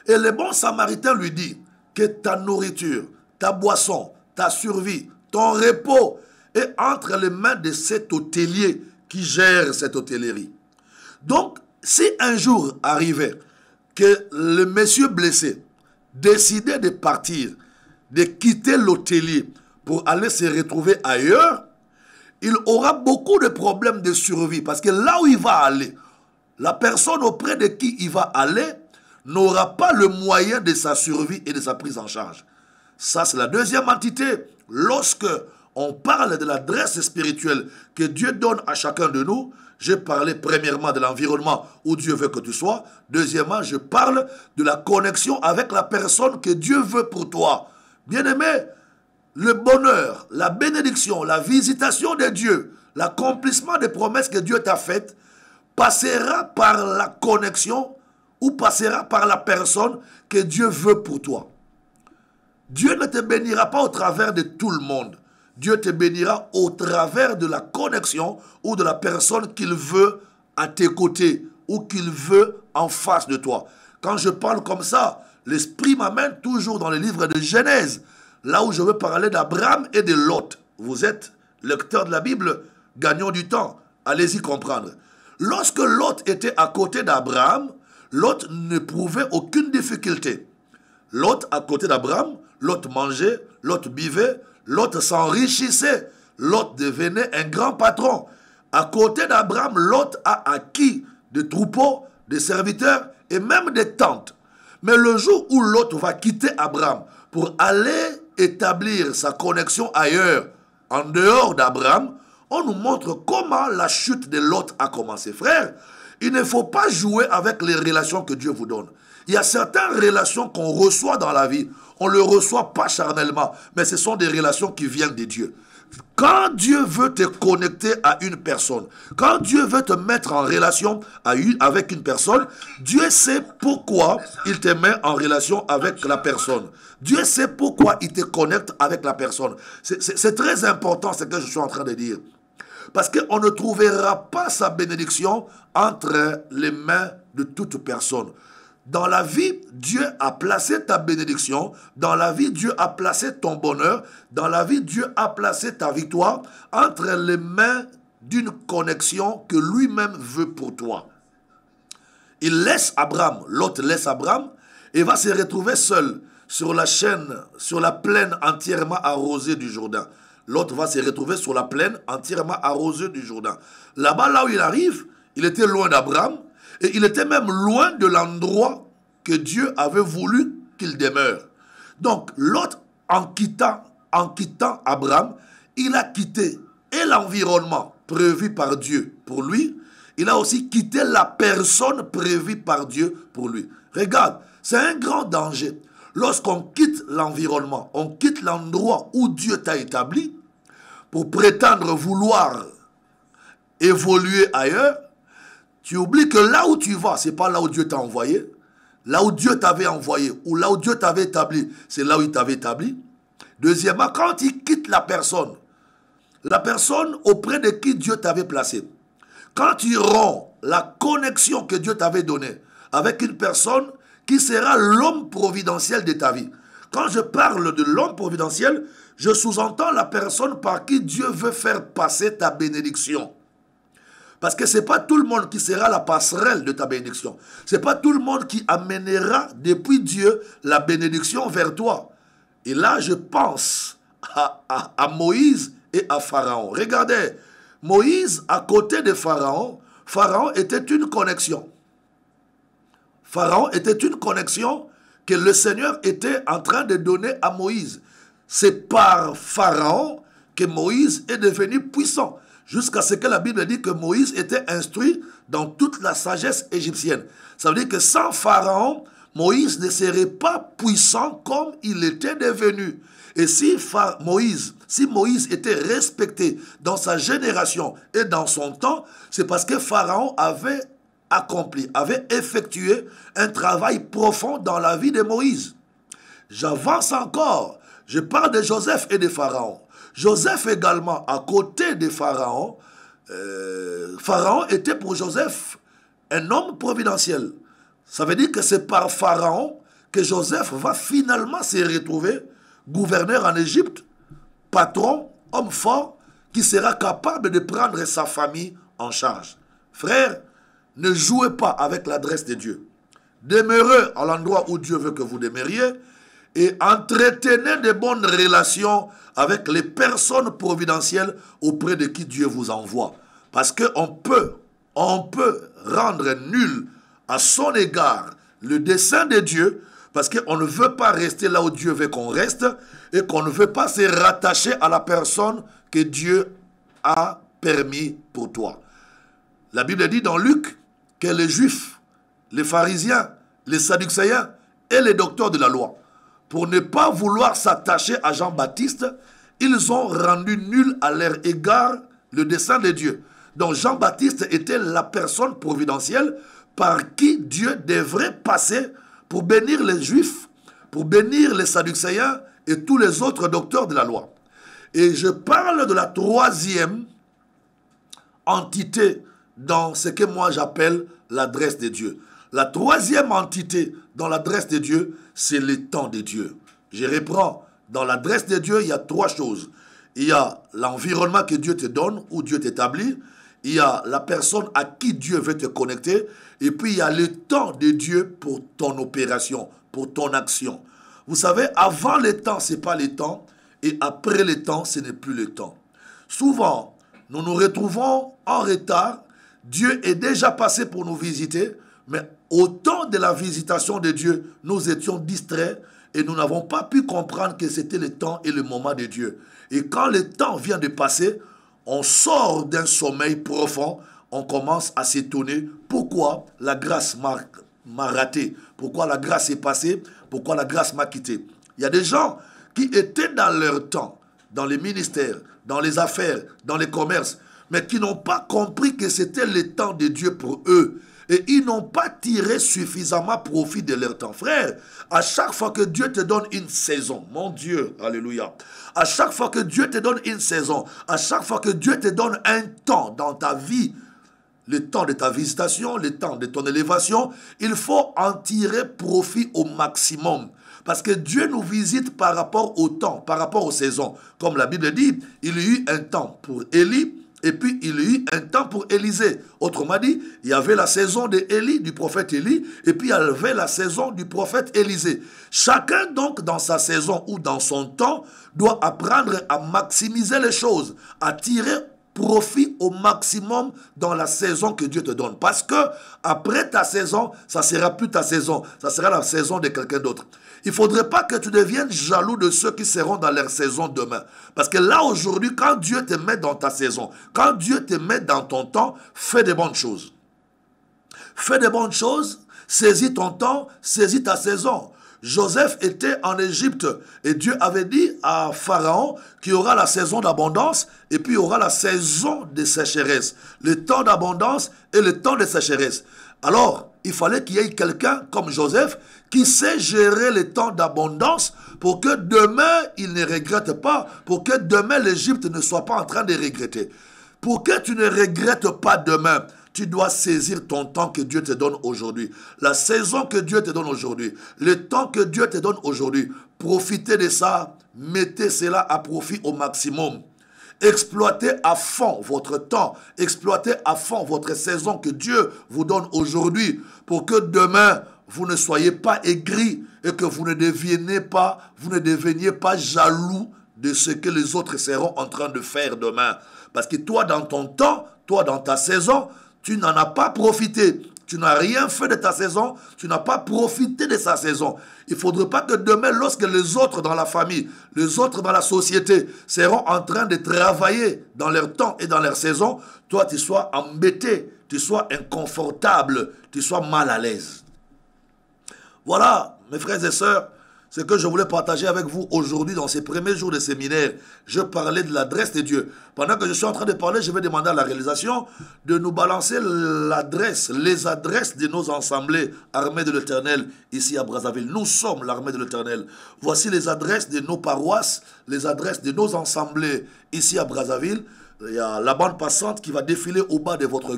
Et le bon samaritain lui dit que ta nourriture, ta boisson, ta survie, ton repos est entre les mains de cet hôtelier qui gère cette hôtellerie. Donc, si un jour arrivait que le monsieur blessé décidait de partir, de quitter l'hôtelier pour aller se retrouver ailleurs, il aura beaucoup de problèmes de survie parce que là où il va aller, la personne auprès de qui il va aller n'aura pas le moyen de sa survie et de sa prise en charge. Ça, c'est la deuxième entité. Lorsque on parle de l'adresse spirituelle que Dieu donne à chacun de nous, j'ai parlé premièrement de l'environnement où Dieu veut que tu sois. Deuxièmement, je parle de la connexion avec la personne que Dieu veut pour toi. Bien-aimé, le bonheur, la bénédiction, la visitation de Dieu, l'accomplissement des promesses que Dieu t'a faites passera par la connexion ou passera par la personne que Dieu veut pour toi. Dieu ne te bénira pas au travers de tout le monde. Dieu te bénira au travers de la connexion ou de la personne qu'il veut à tes côtés ou qu'il veut en face de toi. Quand je parle comme ça, l'Esprit m'amène toujours dans le livre de Genèse, là où je veux parler d'Abraham et de Lot. Vous êtes lecteur de la Bible, gagnons du temps. Allez-y comprendre. Lorsque Lot était à côté d'Abraham, Lot n'éprouvait aucune difficulté. Lot à côté d'Abraham, Lot mangeait, Lot buvait, Lot s'enrichissait, Lot devenait un grand patron. À côté d'Abraham, Lot a acquis des troupeaux, des serviteurs et même des tentes. Mais le jour où Lot va quitter Abraham pour aller établir sa connexion ailleurs, en dehors d'Abraham, on nous montre comment la chute de Lot a commencé. Frère, il ne faut pas jouer avec les relations que Dieu vous donne. Il y a certaines relations qu'on reçoit dans la vie. On ne les reçoit pas charnellement, mais ce sont des relations qui viennent de Dieu. Quand Dieu veut te connecter à une personne, quand Dieu veut te mettre en relation avec une personne, Dieu sait pourquoi il te met en relation avec la personne. Dieu sait pourquoi il te connecte avec la personne. C'est très important ce que je suis en train de dire. Parce qu'on ne trouvera pas sa bénédiction entre les mains de toute personne. Dans la vie, Dieu a placé ta bénédiction. Dans la vie, Dieu a placé ton bonheur. Dans la vie, Dieu a placé ta victoire entre les mains d'une connexion que lui-même veut pour toi. Il laisse Abraham, Lot laisse Abraham et va se retrouver seul sur la chaîne, sur la plaine entièrement arrosée du Jourdain. Lot va se retrouver sur la plaine entièrement arrosée du Jourdain. Là-bas, là où il arrive, il était loin d'Abraham. Et il était même loin de l'endroit que Dieu avait voulu qu'il demeure. Donc, Lot, en quittant Abraham, il a quitté et l'environnement prévu par Dieu pour lui, il a aussi quitté la personne prévue par Dieu pour lui. Regarde, c'est un grand danger. Lorsqu'on quitte l'environnement, on quitte l'endroit où Dieu t'a établi pour prétendre vouloir évoluer ailleurs, tu oublies que là où tu vas, ce n'est pas là où Dieu t'a envoyé. Là où Dieu t'avait envoyé ou là où Dieu t'avait établi, c'est là où il t'avait établi. Deuxièmement, quand il quitte la personne auprès de qui Dieu t'avait placé, quand tu romps la connexion que Dieu t'avait donnée avec une personne qui sera l'homme providentiel de ta vie. Quand je parle de l'homme providentiel, je sous-entends la personne par qui Dieu veut faire passer ta bénédiction. Parce que ce n'est pas tout le monde qui sera la passerelle de ta bénédiction. Ce n'est pas tout le monde qui amènera depuis Dieu la bénédiction vers toi. Et là, je pense à Moïse et à Pharaon. Regardez, Moïse, à côté de Pharaon, Pharaon était une connexion. Pharaon était une connexion que le Seigneur était en train de donner à Moïse. C'est par Pharaon que Moïse est devenu puissant. Jusqu'à ce que la Bible dit que Moïse était instruit dans toute la sagesse égyptienne. Ça veut dire que sans Pharaon, Moïse ne serait pas puissant comme il était devenu. Et si Moïse était respecté dans sa génération et dans son temps, c'est parce que Pharaon avait effectué un travail profond dans la vie de Moïse. J'avance encore. Je parle de Joseph et de Pharaon. Joseph également, à côté de Pharaon, Pharaon était pour Joseph un homme providentiel. Ça veut dire que c'est par Pharaon que Joseph va finalement se retrouver gouverneur en Égypte, patron, homme fort, qui sera capable de prendre sa famille en charge. Frère, ne jouez pas avec l'adresse de Dieu. Demeurez à l'endroit où Dieu veut que vous demeuriez et entretenez de bonnes relations avec les personnes providentielles auprès de qui Dieu vous envoie. Parce qu'on peut rendre nul à son égard le dessein de Dieu, parce qu'on ne veut pas rester là où Dieu veut qu'on reste et qu'on ne veut pas se rattacher à la personne que Dieu a permis pour toi. La Bible dit dans Luc que les Juifs, les pharisiens, les sadducéens et les docteurs de la loi, pour ne pas vouloir s'attacher à Jean-Baptiste, ils ont rendu nul à leur égard le dessein de Dieu. Donc Jean-Baptiste était la personne providentielle par qui Dieu devrait passer pour bénir les Juifs, pour bénir les Sadducéens et tous les autres docteurs de la loi. Et je parle de la troisième entité dans ce que moi j'appelle l'adresse de Dieu. La troisième entité dans l'adresse de Dieu, c'est le temps de Dieu. Je reprends. Dans l'adresse de Dieu, il y a trois choses. Il y a l'environnement que Dieu te donne, où Dieu t'établit. Il y a la personne à qui Dieu veut te connecter. Et puis, il y a le temps de Dieu pour ton opération, pour ton action. Vous savez, avant le temps, ce n'est pas le temps. Et après le temps, ce n'est plus le temps. Souvent, nous nous retrouvons en retard. Dieu est déjà passé pour nous visiter. Mais au temps de la visitation de Dieu, nous étions distraits et nous n'avons pas pu comprendre que c'était le temps et le moment de Dieu. Et quand le temps vient de passer, on sort d'un sommeil profond, on commence à s'étonner pourquoi la grâce m'a raté, pourquoi la grâce est passée, pourquoi la grâce m'a quitté. Il y a des gens qui étaient dans leur temps, dans les ministères, dans les affaires, dans les commerces, mais qui n'ont pas compris que c'était le temps de Dieu pour eux. Et ils n'ont pas tiré suffisamment profit de leur temps. Frère, à chaque fois que Dieu te donne une saison, mon Dieu, alléluia, à chaque fois que Dieu te donne une saison, à chaque fois que Dieu te donne un temps dans ta vie, le temps de ta visitation, le temps de ton élévation, il faut en tirer profit au maximum. Parce que Dieu nous visite par rapport au temps, par rapport aux saisons. Comme la Bible dit, il y a eu un temps pour Élie, et puis, il y a eu un temps pour Élisée. Autrement dit, il y avait la saison d'Élie, du prophète Élie, et puis il y avait la saison du prophète Élisée. Chacun, donc, dans sa saison ou dans son temps, doit apprendre à maximiser les choses, à tirer profit au maximum dans la saison que Dieu te donne. Parce que après ta saison, ça ne sera plus ta saison, ça sera la saison de quelqu'un d'autre. Il ne faudrait pas que tu deviennes jaloux de ceux qui seront dans leur saison demain. Parce que là, aujourd'hui, quand Dieu te met dans ta saison, quand Dieu te met dans ton temps, fais de bonnes choses. Fais de bonnes choses, saisis ton temps, saisis ta saison. Joseph était en Égypte et Dieu avait dit à Pharaon qu'il y aura la saison d'abondance et puis il y aura la saison de sécheresse. Le temps d'abondance et le temps de sécheresse. Alors, il fallait qu'il y ait quelqu'un comme Joseph qui sait gérer le temps d'abondance pour que demain, il ne regrette pas, pour que demain, l'Égypte ne soit pas en train de regretter. Pour que tu ne regrettes pas demain, Tu dois saisir ton temps que Dieu te donne aujourd'hui. La saison que Dieu te donne aujourd'hui. Le temps que Dieu te donne aujourd'hui. Profitez de ça. Mettez cela à profit au maximum. Exploitez à fond votre temps. Exploitez à fond votre saison que Dieu vous donne aujourd'hui pour que demain, vous ne soyez pas aigris et que vous ne deveniez pas jaloux de ce que les autres seront en train de faire demain. Parce que toi, dans ton temps, toi, dans ta saison, tu n'en as pas profité. Tu n'as rien fait de ta saison, tu n'as pas profité de sa saison. Il ne faudrait pas que demain, lorsque les autres dans la famille, les autres dans la société seront en train de travailler dans leur temps et dans leur saison, toi, tu sois embêté, tu sois inconfortable, tu sois mal à l'aise. Voilà, mes frères et sœurs, ce que je voulais partager avec vous aujourd'hui dans ces premiers jours de séminaire. Je parlais de l'adresse de Dieu. Pendant que je suis en train de parler, je vais demander à la réalisation de nous balancer l'adresse, les adresses de nos assemblées armées de l'Éternel ici à Brazzaville. Nous sommes l'armée de l'Éternel. Voici les adresses de nos paroisses, les adresses de nos assemblées ici à Brazzaville. Il y a la bande passante qui va défiler au bas de votre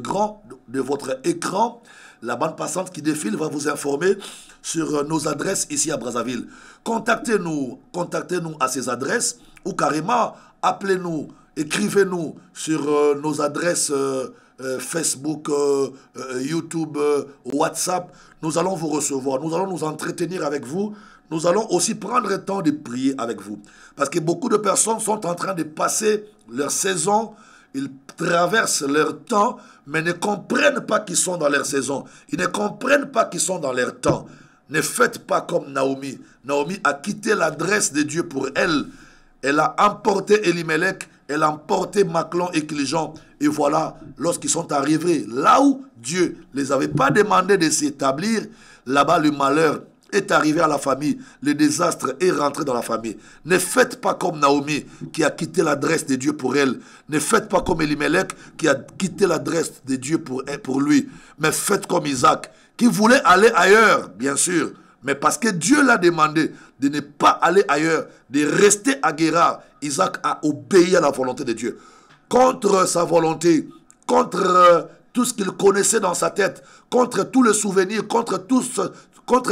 écran. La bande passante qui défile va vous informer sur nos adresses ici à Brazzaville. Contactez-nous à ces adresses ou carrément appelez-nous, écrivez-nous sur nos adresses Facebook, YouTube, WhatsApp. Nous allons vous recevoir, nous allons nous entretenir avec vous. Nous allons aussi prendre le temps de prier avec vous. Parce que beaucoup de personnes sont en train de passer leur saison, ils traversent leur temps, mais ne comprennent pas qu'ils sont dans leur saison. Ils ne comprennent pas qu'ils sont dans leur temps. Ne faites pas comme Naomi. Naomi a quitté l'adresse de Dieu pour elle. Elle a emporté Elimelech, elle a emporté Maclon et Kilijon. Et voilà, lorsqu'ils sont arrivés là où Dieu ne les avait pas demandé de s'établir, là-bas le malheur est arrivé à la famille, le désastre est rentré dans la famille. Ne faites pas comme Naomi qui a quitté l'adresse de Dieu pour elle. Ne faites pas comme Elimelech qui a quitté l'adresse de Dieu pour lui. Mais faites comme Isaac qui voulait aller ailleurs, bien sûr. Mais parce que Dieu l'a demandé de ne pas aller ailleurs, de rester à Guérard, Isaac a obéi à la volonté de Dieu. Contre sa volonté, contre tout ce qu'il connaissait dans sa tête, contre tous les souvenirs, contre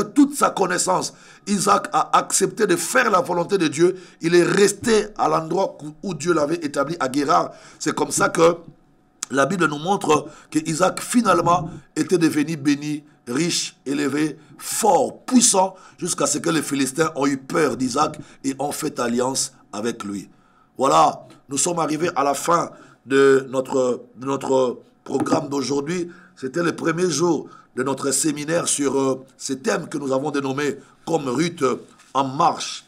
toute sa connaissance, Isaac a accepté de faire la volonté de Dieu. Il est resté à l'endroit où Dieu l'avait établi à Guérard. C'est comme ça que la Bible nous montre que Isaac finalement était devenu béni, riche, élevé, fort, puissant, jusqu'à ce que les Philistins ont eu peur d'Isaac et ont fait alliance avec lui. Voilà, nous sommes arrivés à la fin de notre programme d'aujourd'hui. C'était le premier jour de notre séminaire sur ces thèmes que nous avons dénommés comme Ruth en marche.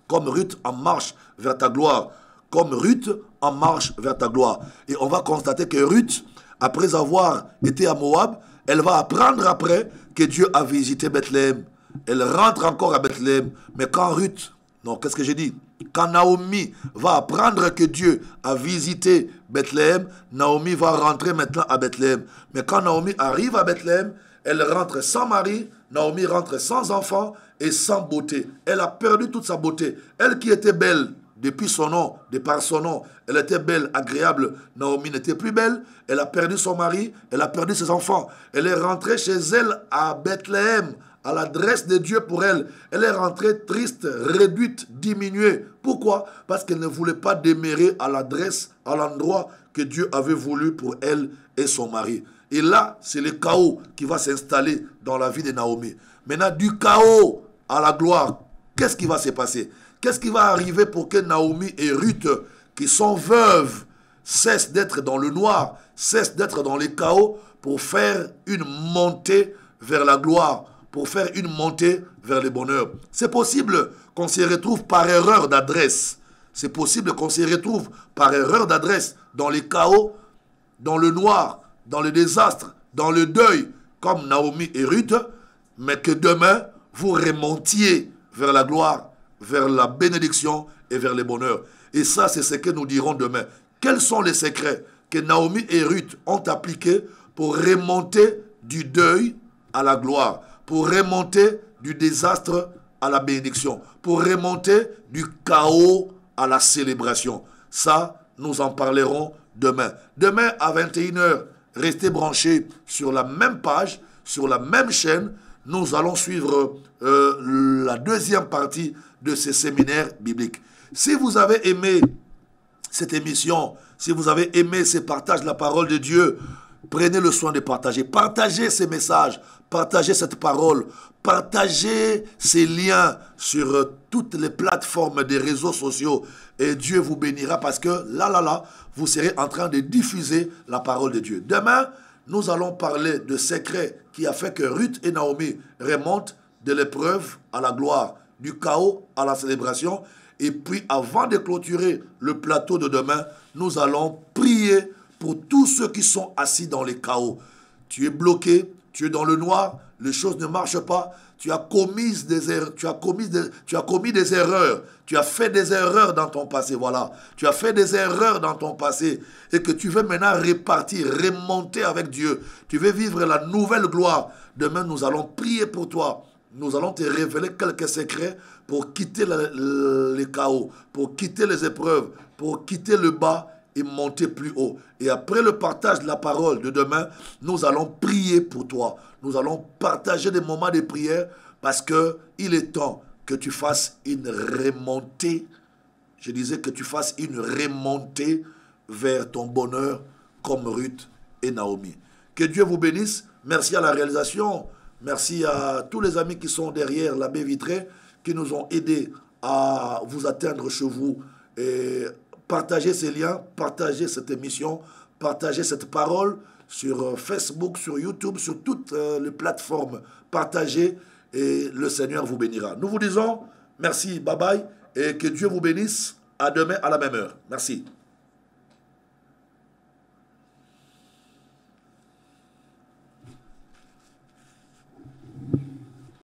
Comme Ruth en marche vers ta gloire. Comme Ruth en marche vers ta gloire. Et on va constater que Ruth, après avoir été à Moab, elle va apprendre après que Dieu a visité Bethléem. Elle rentre encore à Bethléem. Mais quand Ruth, non, qu'est-ce que j'ai dit? Quand Naomi va apprendre que Dieu a visité Bethléem, Naomi va rentrer maintenant à Bethléem. Mais quand Naomi arrive à Bethléem, elle rentre sans mari, Naomi rentre sans enfant et sans beauté. Elle a perdu toute sa beauté. Elle qui était belle depuis son nom, de par son nom, elle était belle, agréable. Naomi n'était plus belle. Elle a perdu son mari, elle a perdu ses enfants. Elle est rentrée chez elle à Bethléem, à l'adresse de Dieu pour elle. Elle est rentrée triste, réduite, diminuée. Pourquoi? Parce qu'elle ne voulait pas demeurer à l'adresse, à l'endroit que Dieu avait voulu pour elle et son mari. Et là, c'est le chaos qui va s'installer dans la vie de Naomi. Maintenant, du chaos à la gloire, qu'est-ce qui va se passer? Qu'est-ce qui va arriver pour que Naomi et Ruth, qui sont veuves, cessent d'être dans le noir, cessent d'être dans les chaos pour faire une montée vers la gloire, pour faire une montée vers le bonheur? C'est possible qu'on se retrouve par erreur d'adresse. C'est possible qu'on se retrouve par erreur d'adresse dans les chaos, dans le noir, dans le désastre, dans le deuil, comme Naomi et Ruth, mais que demain, vous remontiez vers la gloire, vers la bénédiction et vers le bonheur. Et ça, c'est ce que nous dirons demain. Quels sont les secrets que Naomi et Ruth ont appliqués pour remonter du deuil à la gloire, pour remonter du désastre à la bénédiction, pour remonter du chaos à la célébration? Ça, nous en parlerons demain. Demain à 21h, restez branchés sur la même page, sur la même chaîne. Nous allons suivre la deuxième partie de ces séminaires bibliques. Si vous avez aimé cette émission, si vous avez aimé ces partages de la parole de Dieu, prenez le soin de partager. Partagez ces messages, partagez cette parole, partagez ces liens sur toutes les plateformes des réseaux sociaux et Dieu vous bénira parce que là, vous serez en train de diffuser la parole de Dieu. Demain, nous allons parler de secrets qui a fait que Ruth et Naomi remontent de l'épreuve à la gloire, du chaos à la célébration. Et puis, avant de clôturer le plateau de demain, nous allons prier pour tous ceux qui sont assis dans les chaos. Tu es bloqué, tu es dans le noir, les choses ne marchent pas, tu as commis des erreurs, tu as commis des erreurs, tu as fait des erreurs dans ton passé, voilà. Tu as fait des erreurs dans ton passé et que tu veux maintenant repartir, remonter avec Dieu. Tu veux vivre la nouvelle gloire. Demain, nous allons prier pour toi. Nous allons te révéler quelques secrets pour quitter les chaos, pour quitter les épreuves, pour quitter le bas et monter plus haut. Et après le partage de la parole de demain, nous allons prier pour toi. Nous allons partager des moments de prière parce qu'il est temps que tu fasses une remontée. Je disais que tu fasses une remontée vers ton bonheur comme Ruth et Naomi. Que Dieu vous bénisse. Merci à la réalisation. Merci à tous les amis qui sont derrière la baie vitrée, qui nous ont aidés à vous atteindre chez vous. Et partagez ces liens, partagez cette émission, partagez cette parole sur Facebook, sur YouTube, sur toutes les plateformes. Partagez et le Seigneur vous bénira. Nous vous disons merci, bye bye, et que Dieu vous bénisse. À demain à la même heure. Merci.